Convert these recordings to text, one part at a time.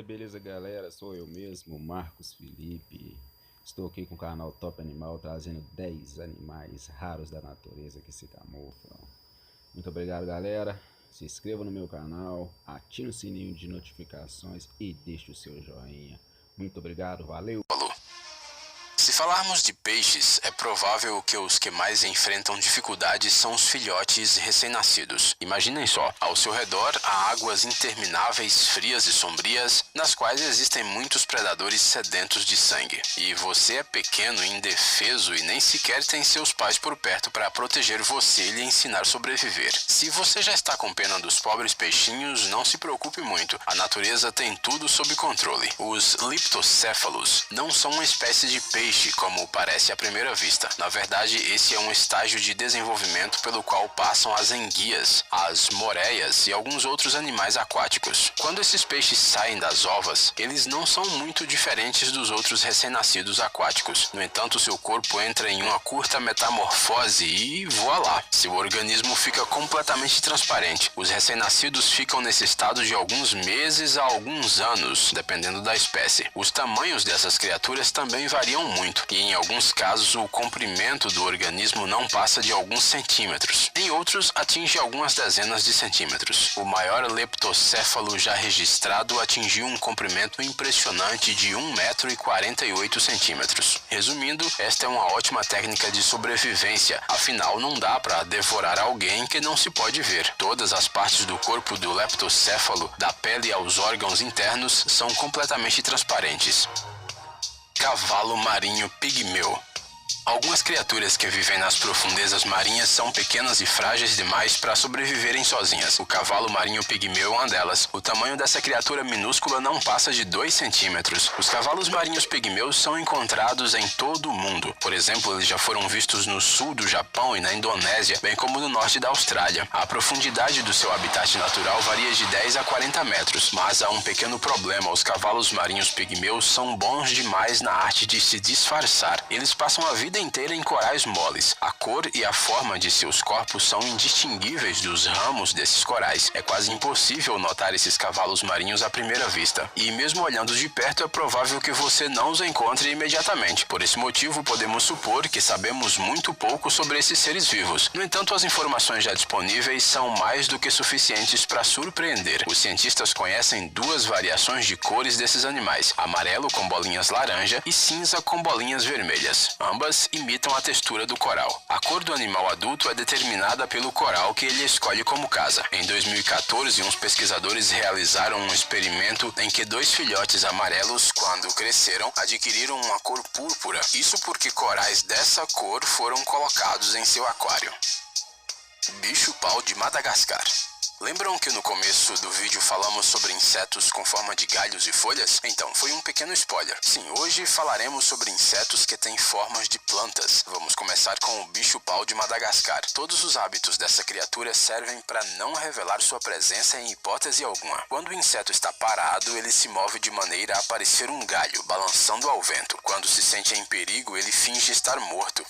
Beleza, galera? Sou eu mesmo, Marcos Felipe. Estou aqui com o canal Top Animal, trazendo 10 animais raros da natureza que se camuflam. Muito obrigado, galera. Se inscreva no meu canal, ative o sininho de notificações e deixe o seu joinha. Muito obrigado, valeu! Se falarmos de peixes, é provável que os que mais enfrentam dificuldades são os filhotes recém-nascidos. Imaginem só, ao seu redor há águas intermináveis, frias e sombrias, nas quais existem muitos predadores sedentos de sangue. E você é pequeno e indefeso e nem sequer tem seus pais por perto para proteger você e lhe ensinar a sobreviver. Se você já está com pena dos pobres peixinhos, não se preocupe muito. A natureza tem tudo sob controle. Os leptocéfalos não são uma espécie de peixe como parece à primeira vista. Na verdade, esse é um estágio de desenvolvimento pelo qual passam as enguias, as moreias e alguns outros animais aquáticos. Quando esses peixes saem das ovas, eles não são muito diferentes dos outros recém-nascidos aquáticos. No entanto, seu corpo entra em uma curta metamorfose e voilá! Seu organismo fica completamente transparente. Os recém-nascidos ficam nesse estado de alguns meses a alguns anos, dependendo da espécie. Os tamanhos dessas criaturas também variam muito, e em alguns casos o comprimento do organismo não passa de alguns centímetros. Em outros, atinge algumas dezenas de centímetros. O maior leptocéfalo já registrado atingiu um comprimento impressionante de 1,48 m. Resumindo, esta é uma ótima técnica de sobrevivência, afinal não dá para devorar alguém que não se pode ver. Todas as partes do corpo do leptocéfalo, da pele aos órgãos internos, são completamente transparentes. Cavalo marinho pigmeu. Algumas criaturas que vivem nas profundezas marinhas são pequenas e frágeis demais para sobreviverem sozinhas. O cavalo marinho pigmeu é uma delas. O tamanho dessa criatura minúscula não passa de 2 centímetros. Os cavalos marinhos pigmeus são encontrados em todo o mundo. Por exemplo, eles já foram vistos no sul do Japão e na Indonésia, bem como no norte da Austrália. A profundidade do seu habitat natural varia de 10 a 40 metros, mas há um pequeno problema. Os cavalos marinhos pigmeus são bons demais na arte de se disfarçar. Eles passam a vida inteira em corais moles. A cor e a forma de seus corpos são indistinguíveis dos ramos desses corais. É quase impossível notar esses cavalos marinhos à primeira vista. E mesmo olhando de perto, é provável que você não os encontre imediatamente. Por esse motivo, podemos supor que sabemos muito pouco sobre esses seres vivos. No entanto, as informações já disponíveis são mais do que suficientes para surpreender. Os cientistas conhecem duas variações de cores desses animais: amarelo com bolinhas laranja e cinza com bolinhas vermelhas. Ambas imitam a textura do coral. A cor do animal adulto é determinada pelo coral que ele escolhe como casa. Em 2014, uns pesquisadores realizaram um experimento em que 2 filhotes amarelos, quando cresceram, adquiriram uma cor púrpura. Isso porque corais dessa cor foram colocados em seu aquário. Bicho-pau de Madagascar. Lembram que no começo do vídeo falamos sobre insetos com forma de galhos e folhas? Então, foi um pequeno spoiler. Sim, hoje falaremos sobre insetos que têm formas de plantas. Vamos começar com o bicho-pau de Madagascar. Todos os hábitos dessa criatura servem para não revelar sua presença em hipótese alguma. Quando o inseto está parado, ele se move de maneira a parecer um galho, balançando ao vento. Quando se sente em perigo, ele finge estar morto.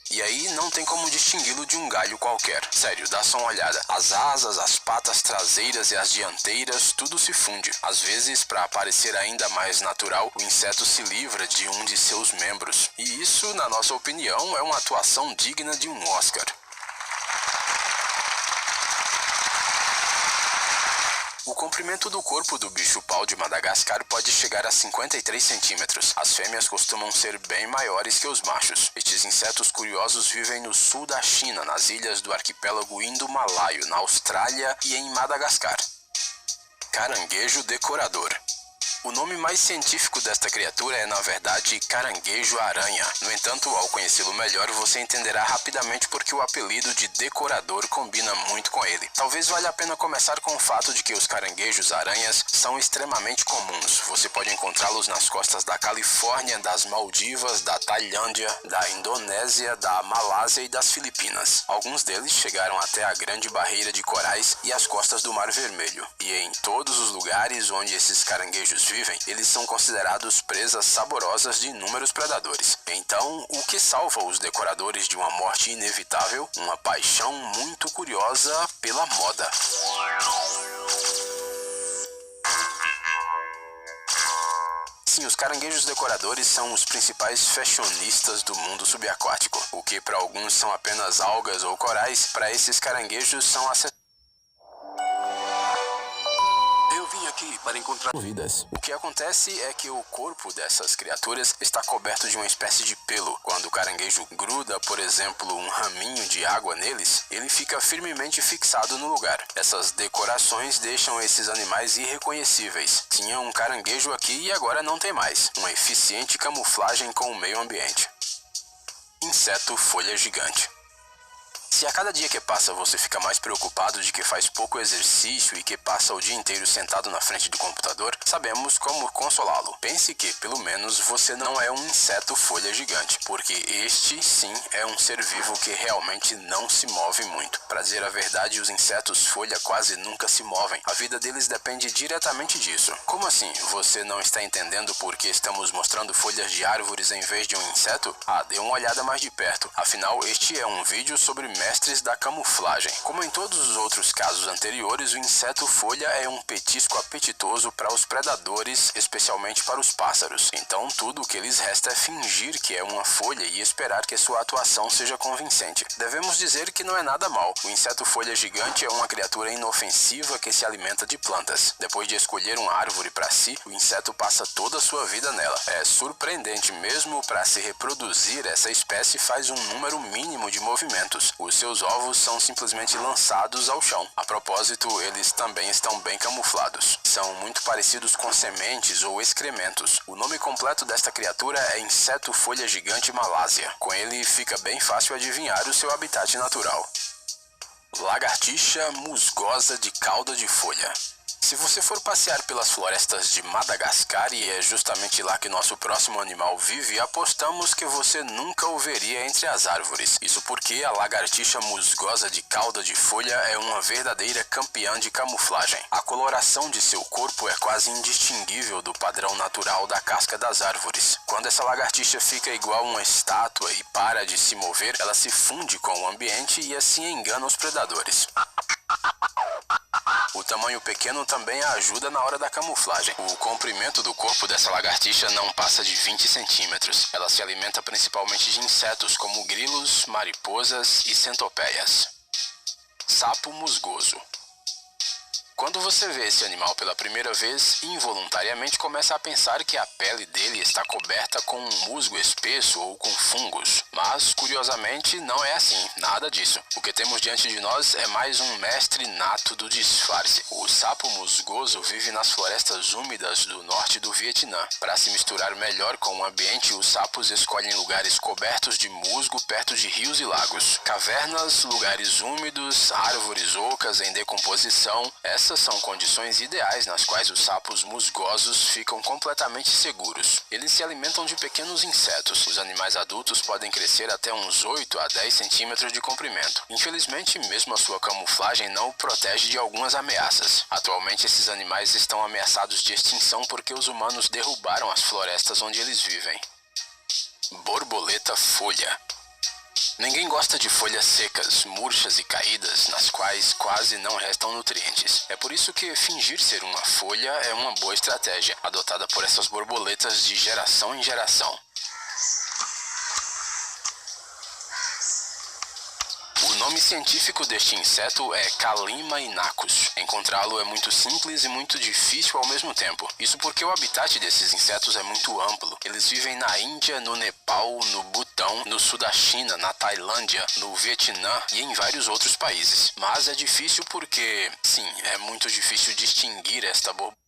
E aí não tem como distingui-lo de um galho qualquer. Sério, dá só uma olhada. As asas, as patas traseiras e as dianteiras, tudo se funde. Às vezes, para parecer ainda mais natural, o inseto se livra de um de seus membros. E isso, na nossa opinião, é uma atuação digna de um Oscar. O comprimento do corpo do bicho-pau de Madagascar pode chegar a 53 centímetros. As fêmeas costumam ser bem maiores que os machos. Estes insetos curiosos vivem no sul da China, nas ilhas do arquipélago Indo-Malaio, na Austrália e em Madagascar. Caranguejo decorador. O nome mais científico desta criatura é, na verdade, caranguejo-aranha. No entanto, ao conhecê-lo melhor, você entenderá rapidamente porque o apelido de decorador combina muito com ele. Talvez valha a pena começar com o fato de que os caranguejos-aranhas são extremamente comuns. Você pode encontrá-los nas costas da Califórnia, das Maldivas, da Tailândia, da Indonésia, da Malásia e das Filipinas. Alguns deles chegaram até a Grande Barreira de Corais e as costas do Mar Vermelho. E em todos os lugares onde esses caranguejos vivem, eles são considerados presas saborosas de inúmeros predadores. Então, o que salva os decoradores de uma morte inevitável? Uma paixão muito curiosa pela moda. Assim, os caranguejos decoradores são os principais fashionistas do mundo subaquático. O que para alguns são apenas algas ou corais, para esses caranguejos são acessórios. Eu vim aqui para encontrar vidas. O que acontece é que o corpo dessas criaturas está coberto de uma espécie de pelo. Quando o caranguejo gruda, por exemplo, um raminho de água neles, ele fica firmemente fixado no lugar. Essas decorações deixam esses animais irreconhecíveis. Tinha um caranguejo aqui e agora não tem mais. Uma eficiente camuflagem com o meio ambiente. Inseto folha gigante. Se a cada dia que passa você fica mais preocupado de que faz pouco exercício e que passa o dia inteiro sentado na frente do computador, sabemos como consolá-lo. Pense que, pelo menos, você não é um inseto folha gigante, porque este, sim, é um ser vivo que realmente não se move muito. Para dizer a verdade, os insetos folha quase nunca se movem. A vida deles depende diretamente disso. Como assim? Você não está entendendo por que estamos mostrando folhas de árvores em vez de um inseto? Ah, dê uma olhada mais de perto. Afinal, este é um vídeo sobre mestres da camuflagem. Como em todos os outros casos anteriores, o inseto folha é um petisco apetitoso para os predadores, especialmente para os pássaros. Então tudo o que lhes resta é fingir que é uma folha e esperar que sua atuação seja convincente. Devemos dizer que não é nada mal. O inseto folha gigante é uma criatura inofensiva que se alimenta de plantas. Depois de escolher uma árvore para si, o inseto passa toda a sua vida nela. É surpreendente, mesmo para se reproduzir, essa espécie faz um número mínimo de movimentos. Os seus ovos são simplesmente lançados ao chão. A propósito, eles também estão bem camuflados. São muito parecidos com sementes ou excrementos. O nome completo desta criatura é inseto folha gigante malásia. Com ele fica bem fácil adivinhar o seu habitat natural. Lagartixa musgosa de cauda de folha. Se você for passear pelas florestas de Madagascar, e é justamente lá que nosso próximo animal vive, apostamos que você nunca o veria entre as árvores. Isso porque a lagartixa musgosa de cauda de folha é uma verdadeira campeã de camuflagem. A coloração de seu corpo é quase indistinguível do padrão natural da casca das árvores. Quando essa lagartixa fica igual uma estátua e para de se mover, ela se funde com o ambiente e assim engana os predadores. O tamanho pequeno também a ajuda na hora da camuflagem. O comprimento do corpo dessa lagartixa não passa de 20 centímetros. Ela se alimenta principalmente de insetos como grilos, mariposas e centopeias. Sapo musgoso. Quando você vê esse animal pela primeira vez, involuntariamente começa a pensar que a pele dele está coberta com um musgo espesso ou com fungos. Mas, curiosamente, não é assim, nada disso. O que temos diante de nós é mais um mestre nato do disfarce. O sapo musgoso vive nas florestas úmidas do norte do Vietnã. Para se misturar melhor com o ambiente, os sapos escolhem lugares cobertos de musgo perto de rios e lagos. Cavernas, lugares úmidos, árvores ocas em decomposição, essas são condições ideais nas quais os sapos musgosos ficam completamente seguros. Eles se alimentam de pequenos insetos. Os animais adultos podem crescer até uns 8 a 10 centímetros de comprimento. Infelizmente, mesmo a sua camuflagem não o protege de algumas ameaças. Atualmente, esses animais estão ameaçados de extinção porque os humanos derrubaram as florestas onde eles vivem. Borboleta folha. Ninguém gosta de folhas secas, murchas e caídas, nas quais quase não restam nutrientes. É por isso que fingir ser uma folha é uma boa estratégia, adotada por essas borboletas de geração em geração. O nome científico deste inseto é Kallima inachus. Encontrá-lo é muito simples e muito difícil ao mesmo tempo. Isso porque o habitat desses insetos é muito amplo. Eles vivem na Índia, no Nepal, no Butão, no sul da China, na Tailândia, no Vietnã e em vários outros países. Mas é difícil porque, sim, é muito difícil distinguir esta borboleta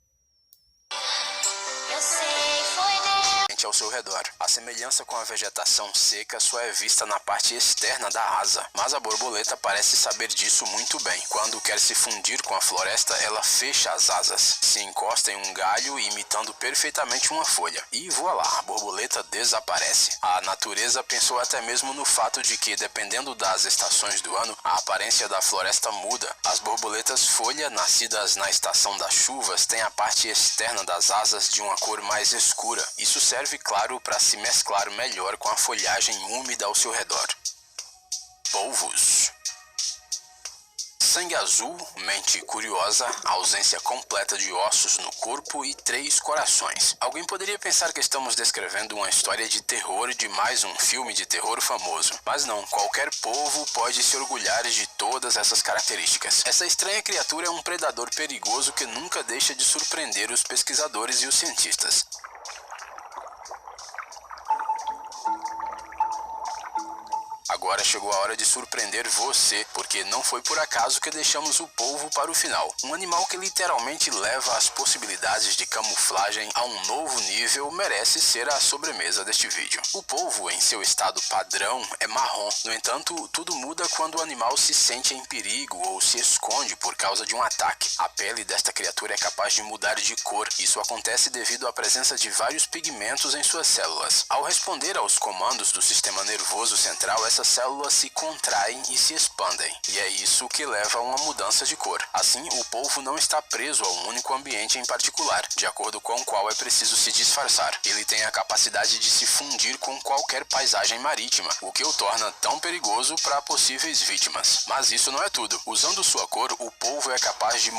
ao seu redor. A semelhança com a vegetação seca só é vista na parte externa da asa, mas a borboleta parece saber disso muito bem. Quando quer se fundir com a floresta, ela fecha as asas, se encosta em um galho imitando perfeitamente uma folha. E voilá, a borboleta desaparece. A natureza pensou até mesmo no fato de que, dependendo das estações do ano, a aparência da floresta muda. As borboletas folha, nascidas na estação das chuvas, têm a parte externa das asas de uma cor mais escura. Isso serve, claro, para se mesclar melhor com a folhagem úmida ao seu redor. Polvos. sangue azul, mente curiosa, ausência completa de ossos no corpo e 3 corações. Alguém poderia pensar que estamos descrevendo uma história de terror de mais um filme de terror famoso. Mas não, qualquer povo pode se orgulhar de todas essas características. Essa estranha criatura é um predador perigoso que nunca deixa de surpreender os pesquisadores e os cientistas. Agora chegou a hora de surpreender você, porque não foi por acaso que deixamos o polvo para o final. Um animal que literalmente leva as possibilidades de camuflagem a um novo nível merece ser a sobremesa deste vídeo. O polvo, em seu estado padrão, é marrom. No entanto, tudo muda quando o animal se sente em perigo ou se esconde por causa de um ataque. A pele desta criatura é capaz de mudar de cor. Isso acontece devido à presença de vários pigmentos em suas células. Ao responder aos comandos do sistema nervoso central, essas células se contraem e se expandem, e é isso que leva a uma mudança de cor. Assim, o polvo não está preso a um único ambiente em particular, de acordo com o qual é preciso se disfarçar. Ele tem a capacidade de se fundir com qualquer paisagem marítima, o que o torna tão perigoso para possíveis vítimas. Mas isso não é tudo. Usando sua cor, o polvo é capaz de